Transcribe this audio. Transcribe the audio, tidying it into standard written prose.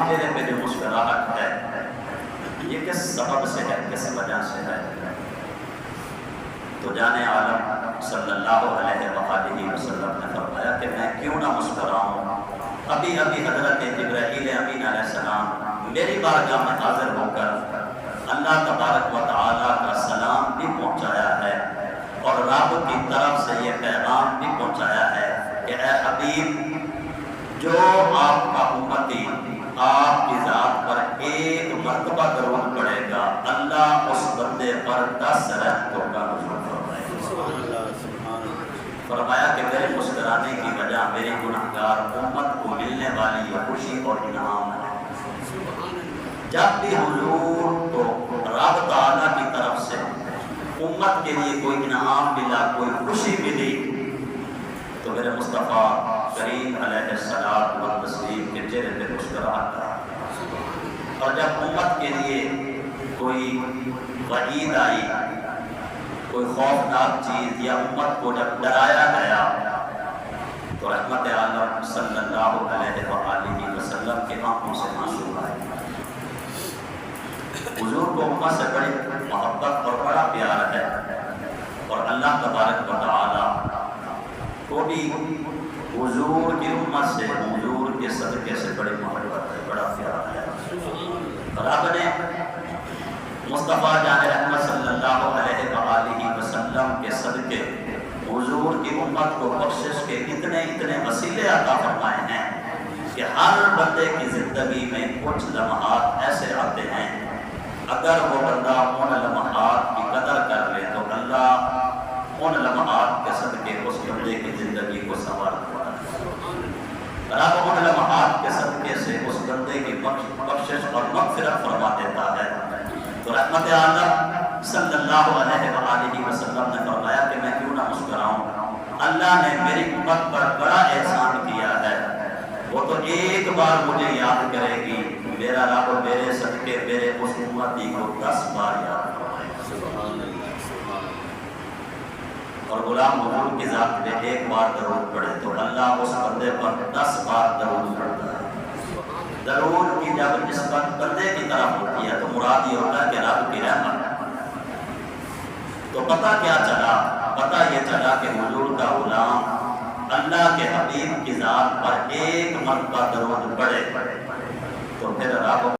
چہرے پہ جو مسکراہٹ ہے یہ کس سبب سے ہے، کس وجہ سے ہے؟ تو جان عالم صلی اللہ علیہ وآلہ وسلم نے فرمایا کہ میں کیوں نہ مسکراؤں؟ ابھی حضرت جبرائیل امین علیہ السلام میری بارگاہ میں حاضر ہو کر اللہ تبارک و تعالیٰ کا سلام بھی پہنچایا ہے اور رب کی طرف سے یہ پیغام بھی پہنچایا ہے کہ اے حبیب، جو آپ کا امتی آپ کی ذات پر ایک مرتبہ درود پڑے گا، اللہ اس بندے پر 10 رحمتوں کا نزول فرمائے گا۔ فرمایا کہ میرے مسکرانے کی وجہ میری گناہگار امت کو ملنے والی یہ خوشی اور انعام ہے۔ جب بھی حضور کو رب تعالیٰ کی طرف سے امت کے لیے کوئی انعام ملا، کوئی خوشی ملی، تو میرے مصطفیٰ کریم علیہ الصلوۃ والتسلیم کے چہرے پہ مسکراہٹ آئی، اور جب امت کے لیے کوئی وعید آئی، کوئی خوفناک چیز یا امت کو جب ڈرایا گیا، تو رحمت عالم صلی اللہ علیہ وآلہ وسلم کے آنکھوں سے آنسو آئے۔ حضور کو امت سے بڑی محبت اور بڑا پیار ہے، اور اللہ تبارک و تعالی کو بھی حضور کی امت سے، حضور کے صدقے سے بڑی محبت ہے، بڑا پیار ہے۔ رب نے مصطفیٰ جان رحمت صلی اللہ علیہ وآلہ وسلم کے صدقے حضور کی امت کو بخشش کے اتنے وسیلے عطا فرمائے ہیں کہ ہر بندے کی زندگی میں کچھ لمحات ایسے آتے ہیں، اگر وہ بندہ ان لمحات کی قدر کر لے تو اللہ ان لمحات کے صدقے اس بندے کی زندگی کو سنوار دیتا ہے۔ رب ان لمحات کے صدقے سے اس بندے کی بخشش اور مغفرت فرما دیتا ہے۔ تو رحمت عالم صلی اللہ علیہ وآلہ وسلم نے فرمایا کہ میں کیوں نہ مسکراؤں؟ اللہ نے میری امت پر بڑا احسان کیا ہے، وہ تو ایک بار مجھے یاد کرے گی، میرا رب میرے صدقے میرے اس امتی کو 10 بار یاد کرے گا۔ اور غلام حضور کی ذات میں ایک بار درود پڑھے تو اللہ اس بندے پر 10 بار درود پڑھتا ہے۔ درود کی جب نسبت بندے کی طرف ہوتی ہے تو مراد یہ ہوتا ہے کہ رب کی رحمت۔ تو پتہ کیا چلا؟ پتہ یہ چلا کہ حضور کا غلام اللہ کے حبیب کی ذات پر ایک مرتبہ درود پڑھے تو پھر رب